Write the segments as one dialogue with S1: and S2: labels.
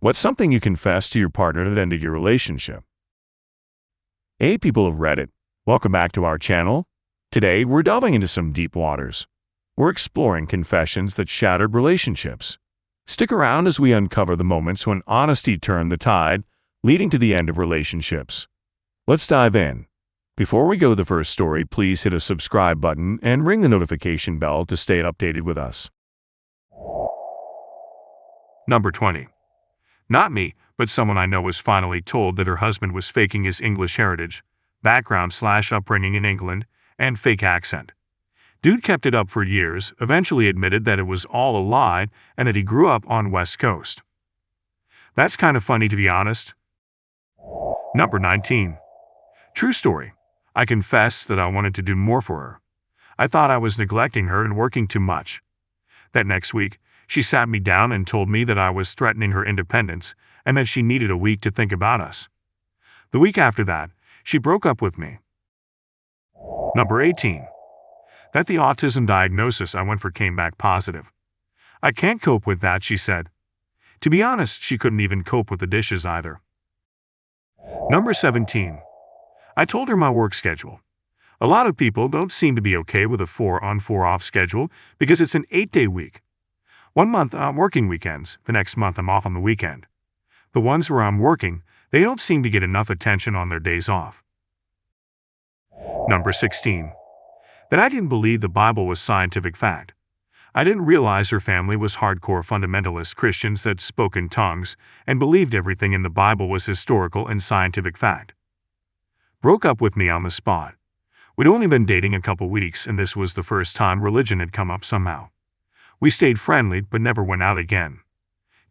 S1: What's something you confessed to your partner that ended your relationship? Hey people of Reddit, welcome back to our channel. Today we're delving into some deep waters. We're exploring confessions that shattered relationships. Stick around as we uncover the moments when honesty turned the tide, leading to the end of relationships. Let's dive in. Before we go to the first story, please hit a subscribe button and ring the notification bell to stay updated with us. Number 20. Not me, but someone I know was finally told that her husband was faking his English heritage, background/upbringing in England, and fake accent. Dude kept it up for years, eventually admitted that it was all a lie and that he grew up on West Coast. That's kind of funny to be honest. Number 19. True story. I confess that I wanted to do more for her. I thought I was neglecting her and working too much. That next week, she sat me down and told me that I was threatening her independence and that she needed a week to think about us. The week after that, she broke up with me. Number 18. That the autism diagnosis I went for came back positive. I can't cope with that, she said. To be honest, she couldn't even cope with the dishes either. Number 17. I told her my work schedule. A lot of people don't seem to be okay with a 4-on 4-off schedule because it's an 8-day week. 1 month I'm working weekends, the next month I'm off on the weekend. The ones where I'm working, they don't seem to get enough attention on their days off. Number 16. That I didn't believe the Bible was scientific fact. I didn't realize her family was hardcore fundamentalist Christians that spoke in tongues and believed everything in the Bible was historical and scientific fact. Broke up with me on the spot. We'd only been dating a couple weeks and this was the first time religion had come up somehow. We stayed friendly but never went out again.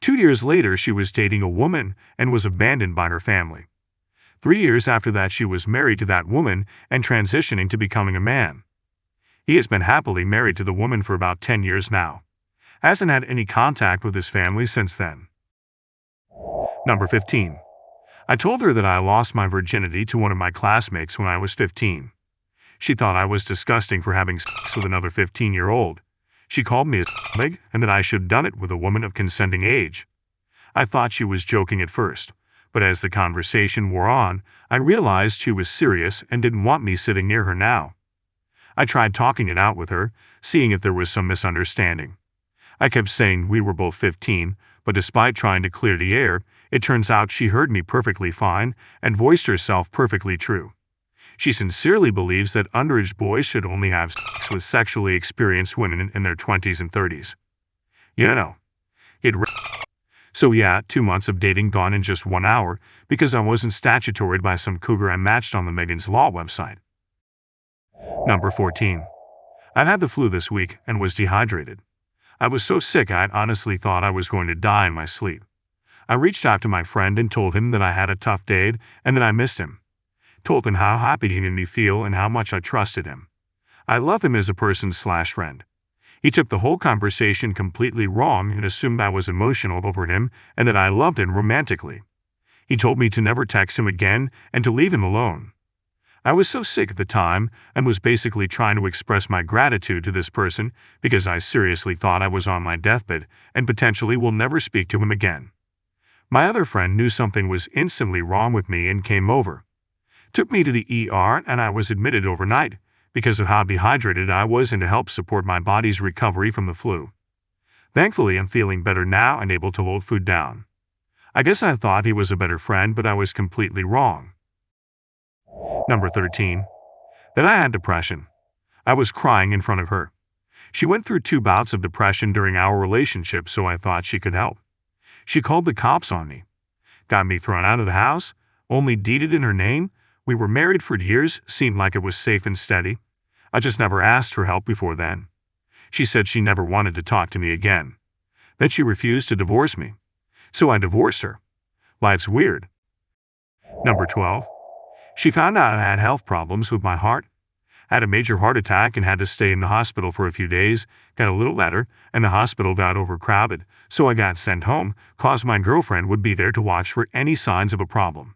S1: 2 years later, she was dating a woman and was abandoned by her family. 3 years after that, she was married to that woman and transitioning to becoming a man. He has been happily married to the woman for about 10 years now. Hasn't had any contact with his family since then. Number 15. I told her that I lost my virginity to one of my classmates when I was 15. She thought I was disgusting for having sex with another 15-year-old. She called me a scumbag and that I should have done it with a woman of consenting age. I thought she was joking at first, but as the conversation wore on, I realized she was serious and didn't want me sitting near her now. I tried talking it out with her, seeing if there was some misunderstanding. I kept saying we were both 15, but despite trying to clear the air, it turns out she heard me perfectly fine and voiced herself perfectly true. She sincerely believes that underage boys should only have sex with sexually experienced women in their 20s and 30s. You know, So yeah, 2 months of dating gone in just 1 hour because I wasn't statutoried by some cougar I matched on the Megan's Law website. Number 14. I've had the flu this week and was dehydrated. I was so sick I honestly thought I was going to die in my sleep. I reached out to my friend and told him that I had a tough day and that I missed him. Told him how happy he made me feel and how much I trusted him. I love him as a person/friend. He took the whole conversation completely wrong and assumed I was emotional over him and that I loved him romantically. He told me to never text him again and to leave him alone. I was so sick at the time and was basically trying to express my gratitude to this person because I seriously thought I was on my deathbed and potentially will never speak to him again. My other friend knew something was instantly wrong with me and came over. Took me to the ER and I was admitted overnight because of how dehydrated I was and to help support my body's recovery from the flu. Thankfully, I'm feeling better now and able to hold food down. I guess I thought he was a better friend, but I was completely wrong. Number 13. That I had depression. I was crying in front of her. She went through 2 bouts of depression during our relationship, so I thought she could help. She called the cops on me. Got me thrown out of the house, only deeded in her name. We were married for years, seemed like it was safe and steady. I just never asked for help before then. She said she never wanted to talk to me again. Then she refused to divorce me. So I divorced her. Life's weird. Number 12. She found out I had health problems with my heart. Had a major heart attack and had to stay in the hospital for a few days. Got a little letter, and the hospital got overcrowded, so I got sent home, cause my girlfriend would be there to watch for any signs of a problem.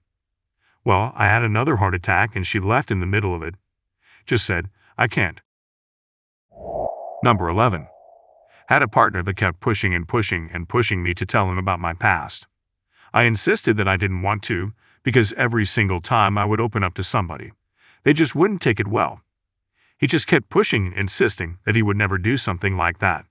S1: Well, I had another heart attack and she left in the middle of it. Just said, I can't. Number 11. Had a partner that kept pushing and pushing and pushing me to tell him about my past. I insisted that I didn't want to, because every single time I would open up to somebody, they just wouldn't take it well. He just kept pushing, insisting that he would never do something like that.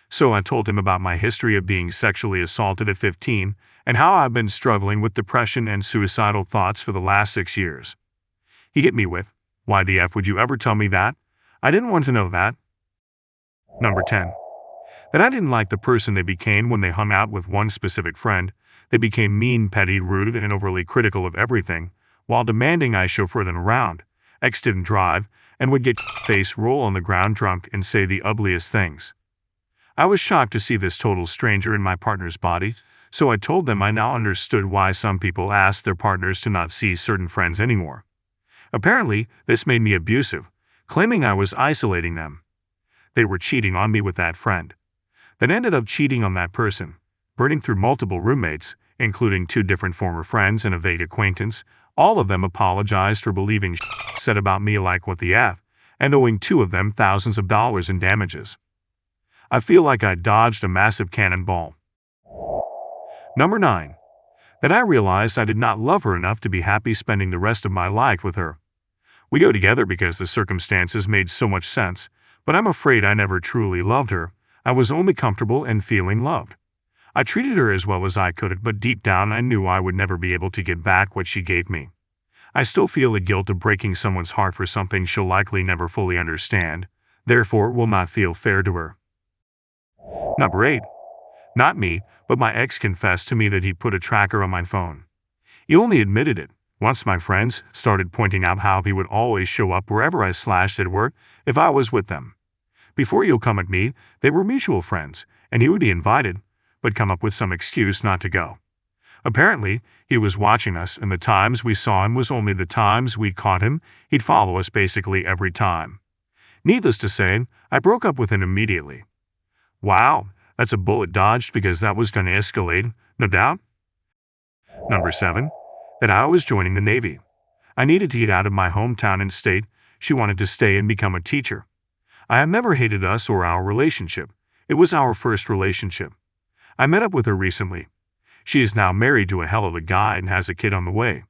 S1: So I told him about my history of being sexually assaulted at 15 and how I've been struggling with depression and suicidal thoughts for the last 6 years. He hit me with, "Why the F would you ever tell me that? I didn't want to know that." Number 10. That I didn't like the person they became when they hung out with one specific friend. They became mean, petty, rude, and overly critical of everything, while demanding I chauffeur them around. X didn't drive, and would get face roll on the ground drunk and say the ugliest things. I was shocked to see this total stranger in my partner's body, so I told them I now understood why some people asked their partners to not see certain friends anymore. Apparently, this made me abusive, claiming I was isolating them. They were cheating on me with that friend. Then ended up cheating on that person, burning through multiple roommates, including 2 different former friends and a vague acquaintance. All of them apologized for believing said about me like what the F, and owing 2 of them thousands of dollars in damages. I feel like I dodged a massive cannonball. Number 9. That I realized I did not love her enough to be happy spending the rest of my life with her. We go together because the circumstances made so much sense, but I'm afraid I never truly loved her. I was only comfortable and feeling loved. I treated her as well as I could, but deep down I knew I would never be able to give back what she gave me. I still feel the guilt of breaking someone's heart for something she'll likely never fully understand, therefore will not feel fair to her. Number 8. Not me, but my ex confessed to me that he put a tracker on my phone. He only admitted it once my friends started pointing out how he would always show up wherever I slashed at work if I was with them. Before you'll come at me, they were mutual friends, and he would be invited, but come up with some excuse not to go. Apparently, he was watching us, and the times we saw him was only the times we caught him. He'd follow us basically every time. Needless to say, I broke up with him immediately. Wow, that's a bullet dodged because that was going to escalate, no doubt. Number 7. That I was joining the Navy. I needed to get out of my hometown and state. She wanted to stay and become a teacher. I have never hated us or our relationship. It was our first relationship. I met up with her recently. She is now married to a hell of a guy and has a kid on the way.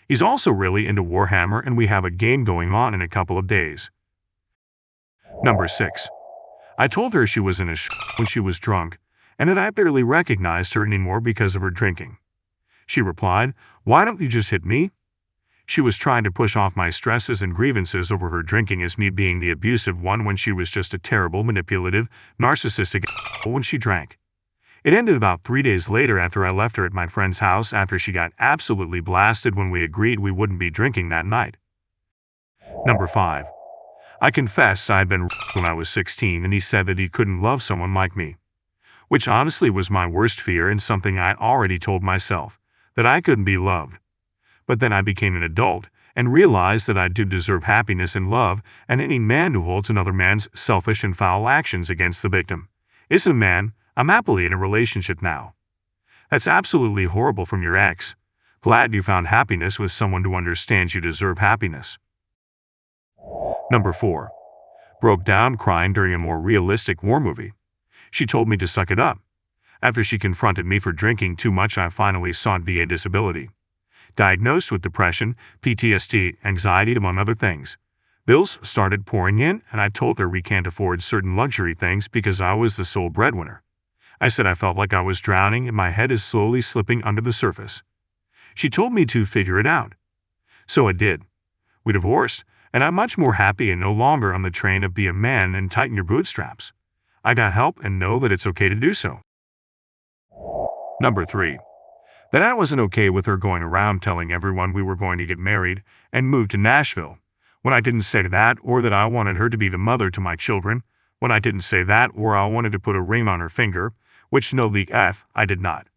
S1: He's also really into Warhammer, and we have a game going on in a couple of days. Number 6. I told her she was in a when she was drunk, and that I barely recognized her anymore because of her drinking. She replied, "Why don't you just hit me?" She was trying to push off my stresses and grievances over her drinking as me being the abusive one when she was just a terrible, manipulative, narcissistic when she drank. It ended about 3 days later after I left her at my friend's house after she got absolutely blasted when we agreed we wouldn't be drinking that night. Number 5. I confess I'd been when I was 16 and he said that he couldn't love someone like me, which honestly was my worst fear and something I'd already told myself, that I couldn't be loved. But then I became an adult and realized that I do deserve happiness and love, and any man who holds another man's selfish and foul actions against the victim isn't a man. I'm happily in a relationship now. That's absolutely horrible from your ex. Glad you found happiness with someone who understands you deserve happiness. Number 4. Broke down crying during a more realistic war movie. She told me to suck it up. After she confronted me for drinking too much, I finally sought VA disability. Diagnosed with depression, PTSD, anxiety, among other things. Bills started pouring in, and I told her we can't afford certain luxury things because I was the sole breadwinner. I said I felt like I was drowning and my head is slowly slipping under the surface. She told me to figure it out. So I did. We divorced, and I'm much more happy and no longer on the train of be a man and tighten your bootstraps. I got help and know that it's okay to do so. Number 3. That I wasn't okay with her going around telling everyone we were going to get married and move to Nashville, when I didn't say that, or that I wanted her to be the mother to my children, when I didn't say that, or I wanted to put a ring on her finger, which no the F, I did not.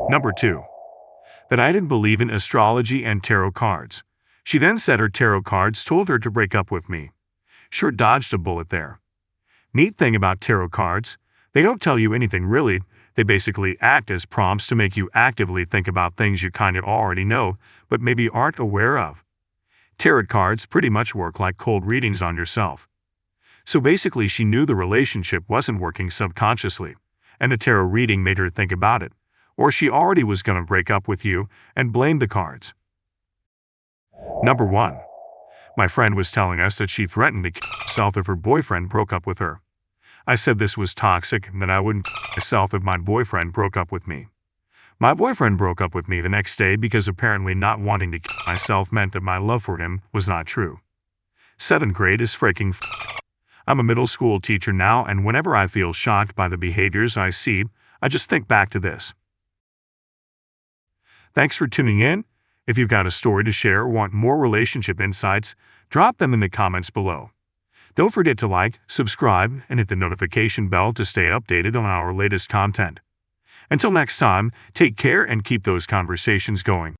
S1: Number 2. That I didn't believe in astrology and tarot cards. She then said her tarot cards told her to break up with me. Sure dodged a bullet there. Neat thing about tarot cards, they don't tell you anything really. They basically act as prompts to make you actively think about things you kind of already know, but maybe aren't aware of. Tarot cards pretty much work like cold readings on yourself. So basically she knew the relationship wasn't working subconsciously, and the tarot reading made her think about it, or she already was gonna break up with you and blame the cards. Number 1. My friend was telling us that she threatened to kill herself if her boyfriend broke up with her. I said this was toxic and that I wouldn't kill myself if my boyfriend broke up with me. My boyfriend broke up with me the next day because apparently not wanting to kill myself meant that my love for him was not true. 7th grade is freaking I'm a middle school teacher now, and whenever I feel shocked by the behaviors I see, I just think back to this. Thanks for tuning in. If you've got a story to share or want more relationship insights, drop them in the comments below. Don't forget to like, subscribe, and hit the notification bell to stay updated on our latest content. Until next time, take care and keep those conversations going.